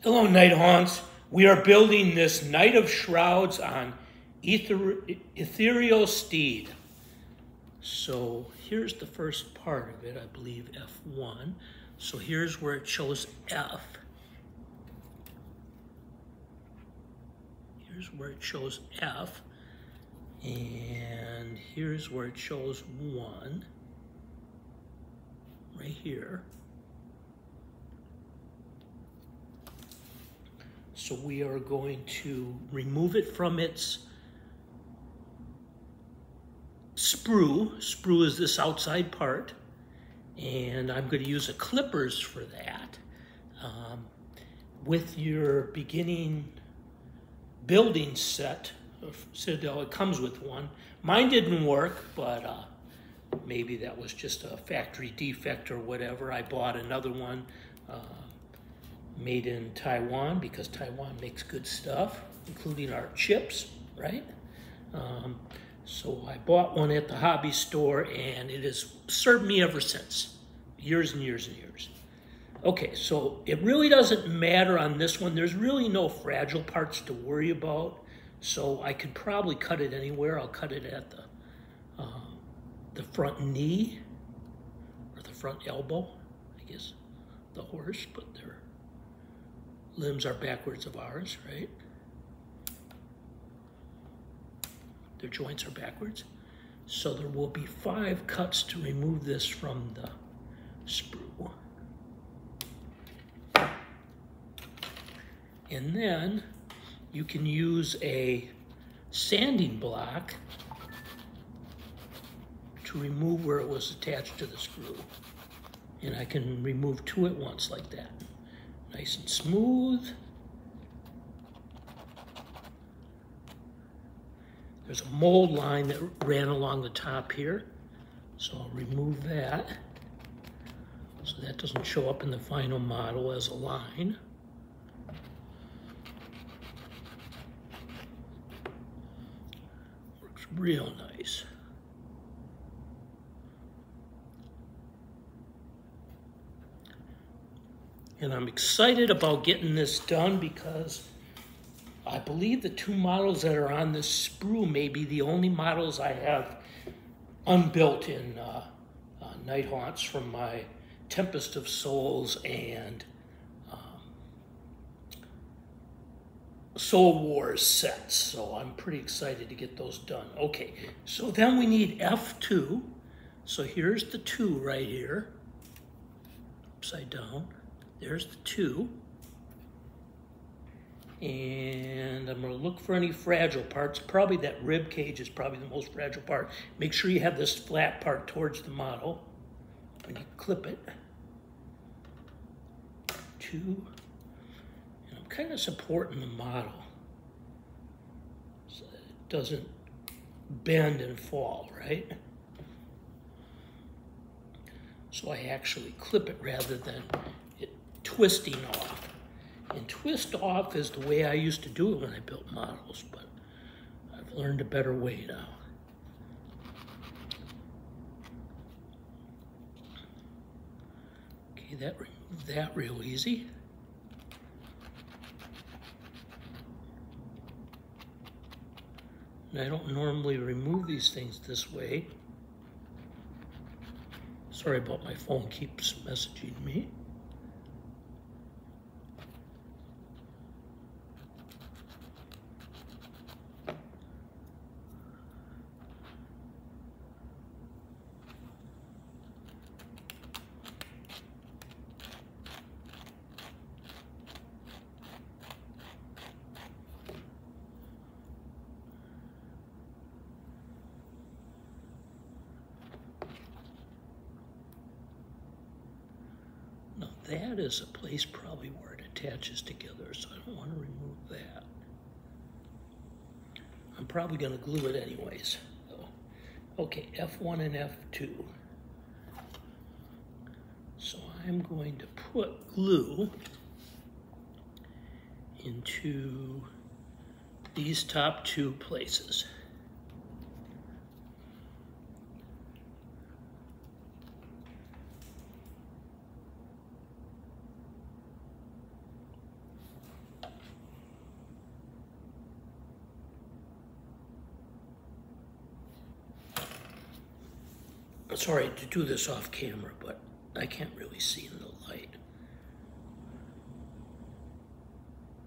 Hello, NightHaunts. We are building this Knight of Shrouds on Ethereal Steed. So here's the first part of it, I believe F1. So here's where it shows F. Here's where it shows F. And here's where it shows 1. Right here. So we are going to remove it from its sprue. Sprue is this outside part. And I'm going to use a clippers for that. With your beginning building set of Citadel, it comes with one. Mine didn't work, but maybe that was just a factory defect or whatever. I bought another one. Made in Taiwan, because Taiwan makes good stuff, including our chips, right? So I bought one at the hobby store, and it has served me ever since. Years and years and years. Okay, so it really doesn't matter on this one. There's really no fragile parts to worry about, so I could probably cut it anywhere. I'll cut it at the front knee, or the front elbow, I guess, the horse, but they're limbs are backwards of ours, right? Their joints are backwards. So there will be 5 cuts to remove this from the sprue. And then you can use a sanding block to remove where it was attached to the screw. And I can remove 2 at once like that. Nice and smooth. There's a mold line that ran along the top here, so I'll remove that so that doesn't show up in the final model as a line. Works real nice. And I'm excited about getting this done because I believe the 2 models that are on this sprue may be the only models I have unbuilt in NightHaunts from my Tempest of Souls and Soul Wars sets. So I'm pretty excited to get those done. Okay, so then we need F2. So here's the 2 right here, upside down. There's the 2. And I'm gonna look for any fragile parts. Probably that rib cage is probably the most fragile part. Make sure you have this flat part towards the model when you clip it. 2. And I'm kind of supporting the model so that it doesn't bend and fall, right? So I actually clip it rather than twisting off. And twist off is the way I used to do it when I built models, but I've learned a better way now. Okay, that removed that real easy. And I don't normally remove these things this way. Sorry about my phone keeps messaging me. That is a place probably where it attaches together, so I don't want to remove that. I'm probably going to glue it anyways. So, okay, F1 and F2. So I'm going to put glue into these top 2 places. Sorry to do this off camera, but I can't really see in the light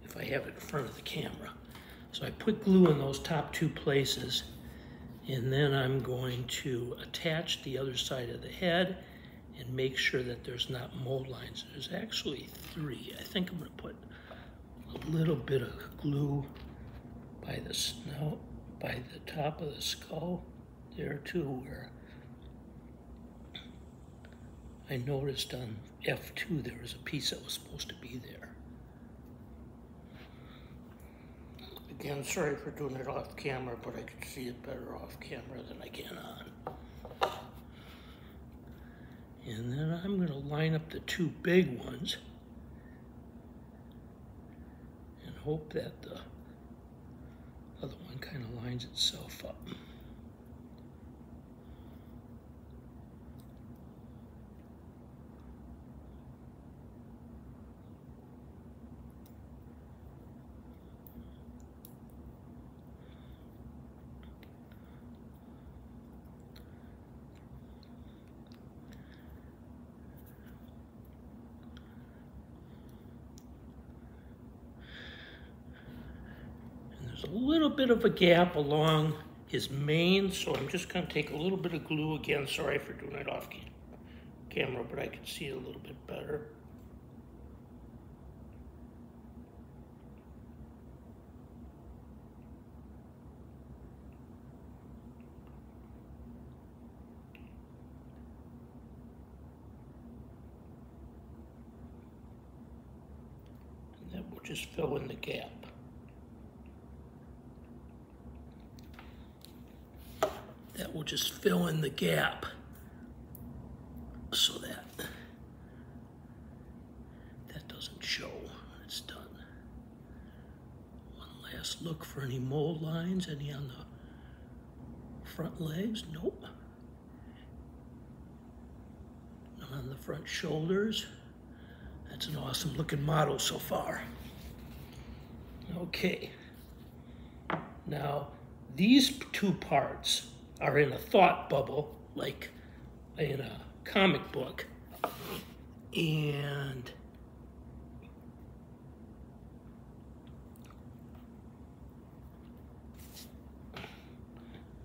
if I have it in front of the camera. So I put glue in those top 2 places, and then I'm going to attach the other side of the head and make sure that there's not mold lines. There's actually 3. I think I'm going to put a little bit of glue by the snout, by the top of the skull there too, where I noticed on F2 there was a piece that was supposed to be there. Again, sorry for doing it off camera, but I could see it better off camera than I can on. And then I'm going to line up the 2 big ones and hope that the other one kind of lines itself up. A little bit of a gap along his mane, so I'm just going to take a little bit of glue again. Sorry for doing it off camera, but I can see it a little bit better. And then we'll just fill in the gap. That will just fill in the gap so that doesn't show. It's done. One last look for any mold lines. Any on the front legs? Nope. None on the front shoulders. That's an awesome looking model so far. Okay. Now, these 2 parts are in a thought bubble, like in a comic book. And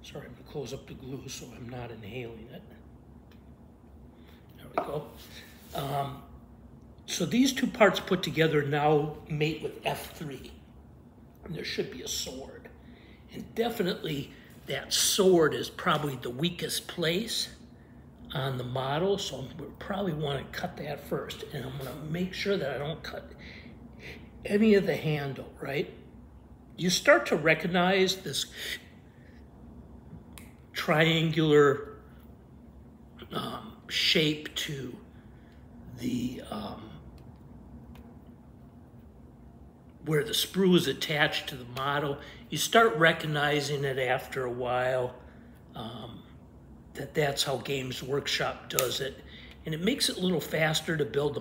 sorry, I'm going to close up the glue so I'm not inhaling it. There we go. So these 2 parts put together now mate with F3. And there should be a sword. And definitely that sword is probably the weakest place on the model, so we probably want to cut that first. And I'm going to make sure that I don't cut any of the handle, right? You start to recognize this triangular shape to the where the sprue is attached to the model. You start recognizing it after a while, that's how Games Workshop does it. And it makes it a little faster to build the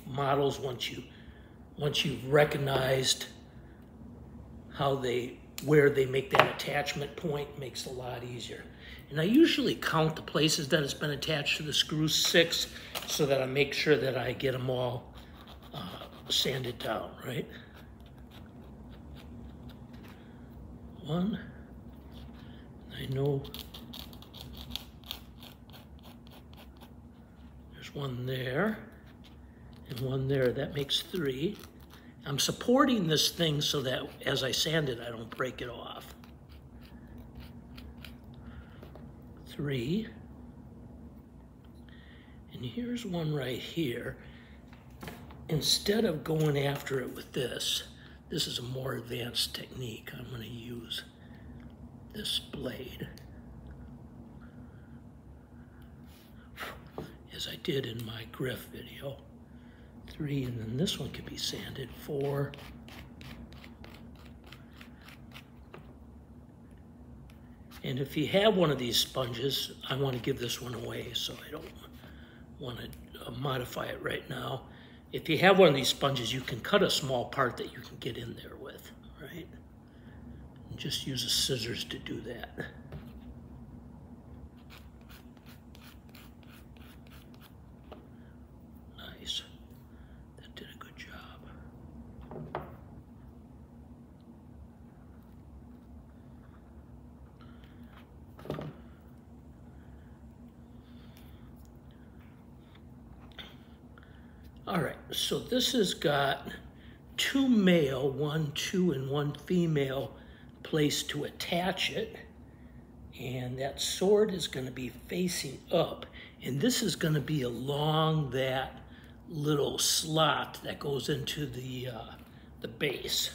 models once you've recognized where they make that attachment point. Makes it a lot easier. And I usually count the places that it's been attached to the screws, 6, so that I make sure that I get them all sanded down, right? 1, I know there's 1 there and 1 there. That makes 3. I'm supporting this thing so that as I sand it, I don't break it off. 3. And here's 1 right here. Instead of going after it with this is a more advanced technique. I'm going to use this blade, as I did in my Griff video. 3, and then this one could be sanded. 4. And if you have one of these sponges, I want to give this one away, so I don't want to modify it right now. If you have one of these sponges, you can cut a small part that you can get in there with, right? And just use the scissors to do that. so this has got 2 male, 1, 2, and 1 female place to attach it. And that sword is going to be facing up. And this is going to be along that little slot that goes into the base.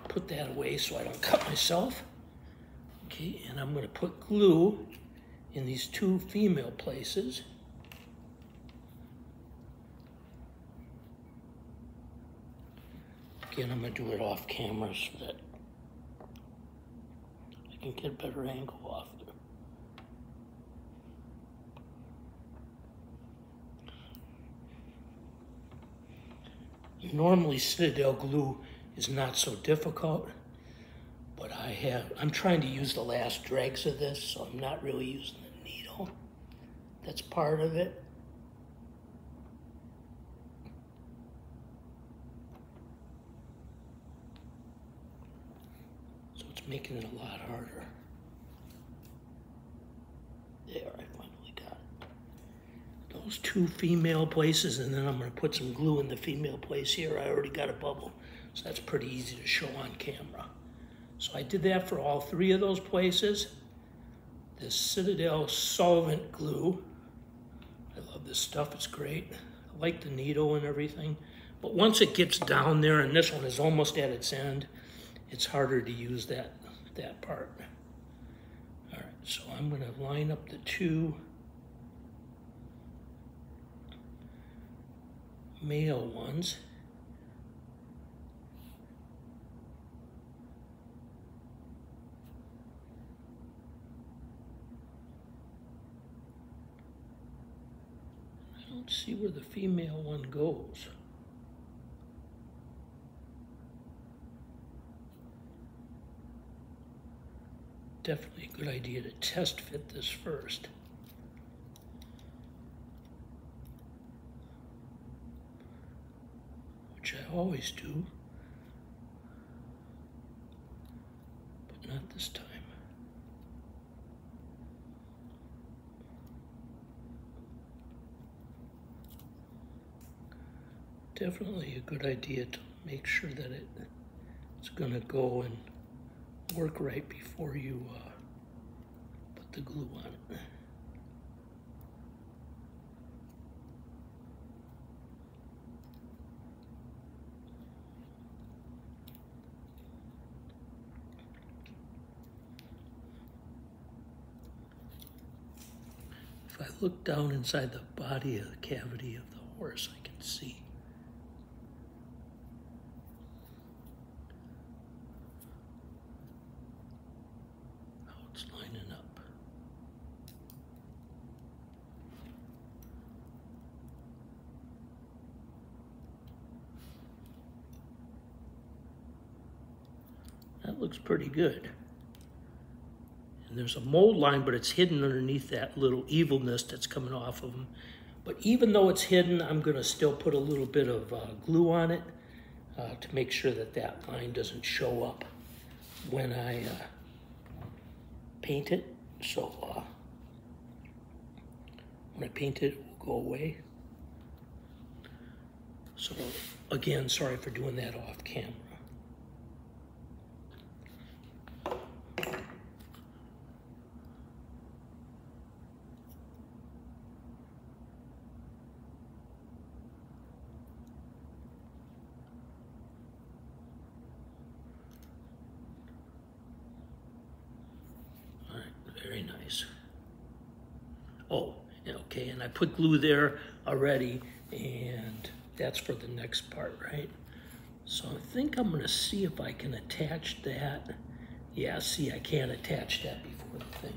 Put that away so I don't cut myself. Okay, and I'm going to put glue in these 2 female places. Again, I'm going to do it off camera so that I can get a better angle off there. Normally Citadel glue is not so difficult, but I'm trying to use the last dregs of this, so I'm not really using the needle. That's part of it. So it's making it a lot harder. There, I finally got it. Those 2 female places, and then I'm going to put some glue in the female place here. I already got a bubble, so that's pretty easy to show on camera. So I did that for all 3 of those places. This Citadel solvent glue. I love this stuff, it's great. I like the needle and everything. But once it gets down there, and this one is almost at its end, it's harder to use that part. All right, so I'm going to line up the 2 male ones. I don't see where the female one goes. Definitely a good idea to test fit this first. Which I always do, but not this time. Definitely a good idea to make sure that it's going to go and work right before you put the glue on it. If I look down inside the body of the cavity of the horse, I can see. How it's lining up. That looks pretty good. And there's a mold line, but it's hidden underneath that little evilness that's coming off of them. But even though it's hidden, I'm going to still put a little bit of glue on it to make sure that that line doesn't show up when I paint it. So when I paint it, it will go away. So again, sorry for doing that off camera. Very nice. Oh, okay, and I put glue there already, and that's for the next part, right? So I think I'm gonna see if I can attach that. Yeah, see, I can't attach that before the thing.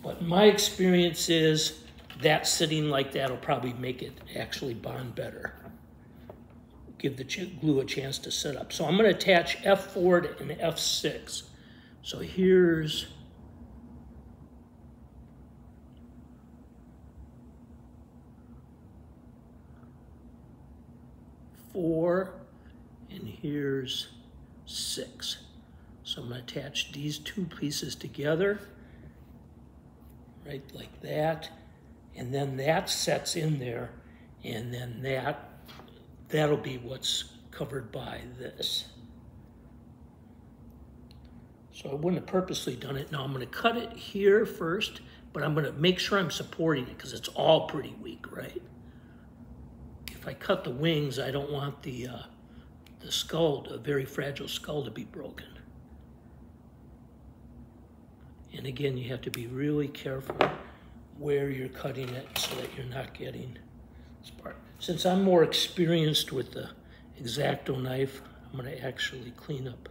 But my experience is that sitting like that will probably make it actually bond better. Give the glue a chance to set up. So I'm gonna attach F4 and F6. So here's four, and here's 6. So I'm going to attach these 2 pieces together, right like that, and then that sets in there, and then that that'll be what's covered by this. So I wouldn't have purposely done it. Now I'm going to cut it here first, but I'm going to make sure I'm supporting it because it's all pretty weak, right? If I cut the wings, I don't want the skull, the very fragile skull, to be broken. And again, you have to be really careful where you're cutting it so that you're not getting this part. Since I'm more experienced with the X-Acto knife, I'm going to actually clean up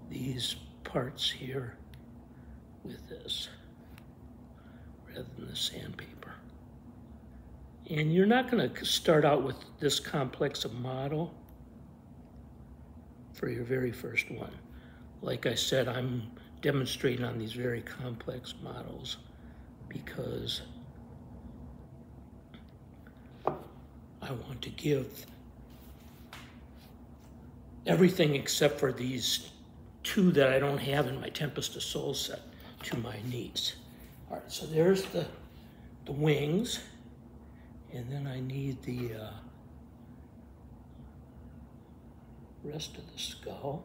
these parts here with this rather than the sandpaper. And you're not going to start out with this complex a model for your very first one. Like I said, I'm demonstrating on these very complex models because I want to give everything except for these two that I don't have in my Tempest of Souls set to my niece. All right, so there's the wings, and then I need the rest of the skull.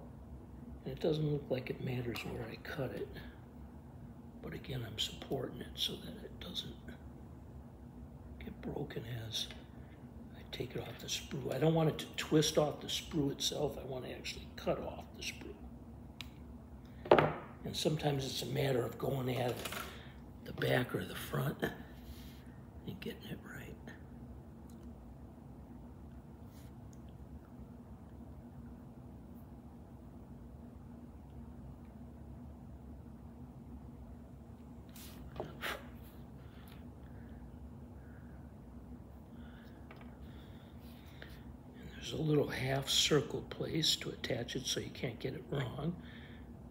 And it doesn't look like it matters where I cut it, but again, I'm supporting it so that it doesn't get broken as I take it off the sprue. I don't want it to twist off the sprue itself. I want to actually cut off the sprue. And sometimes it's a matter of going at it, the back or the front, and getting it right. There's a little half circle place to attach it so you can't get it wrong.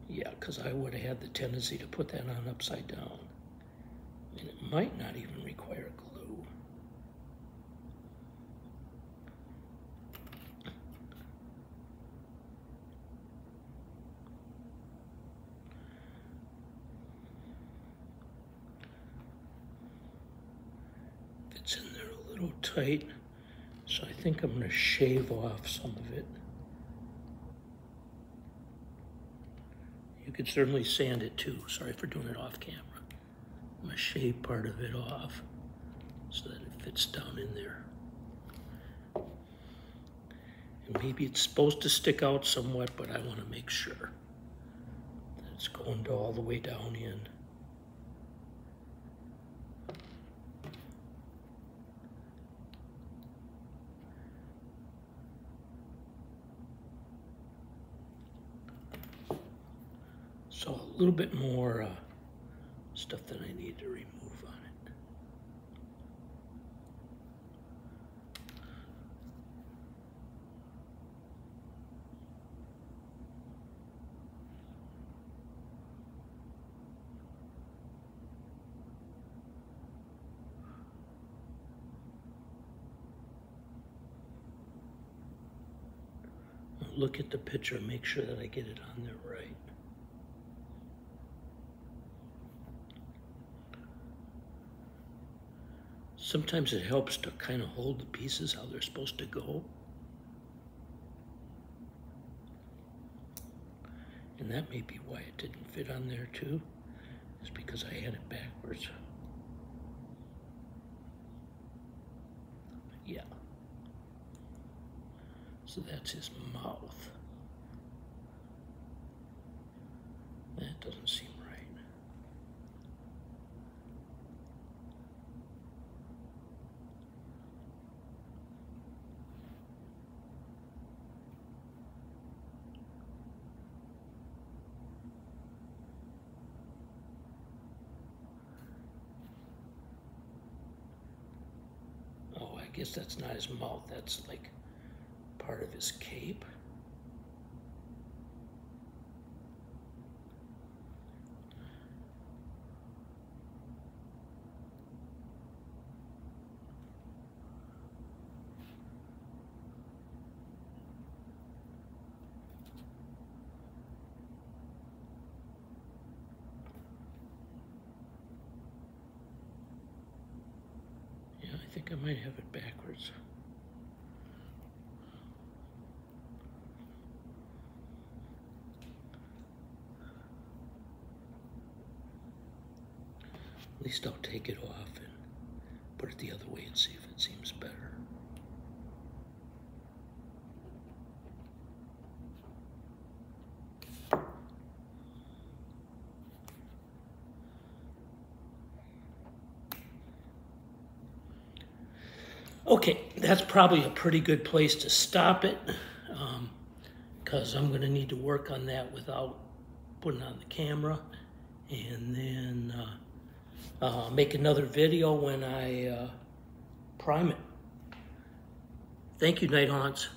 Yeah, because I would have had the tendency to put that on upside down. And it might not even require glue. It's in there a little tight. So I think I'm going to shave off some of it. You could certainly sand it too. Sorry for doing it off camera. I'm going to shave part of it off so that it fits down in there. And maybe it's supposed to stick out somewhat, but I want to make sure that it's going all the way down in. So a little bit more stuff that I need to remove on it. Look at the picture, make sure that I get it on there right. Sometimes it helps to kind of hold the pieces how they're supposed to go. And that may be why it didn't fit on there too, is because I had it backwards. Yeah. So that's his mouth. That doesn't seem right. I guess that's not his mouth, that's like part of his cape. I think I might have it backwards. At least I'll take it off and put it the other way and see if it seems better. Okay, that's probably a pretty good place to stop it, because I'm going to need to work on that without putting on the camera, and then make another video when I prime it. Thank you, NightHaunts.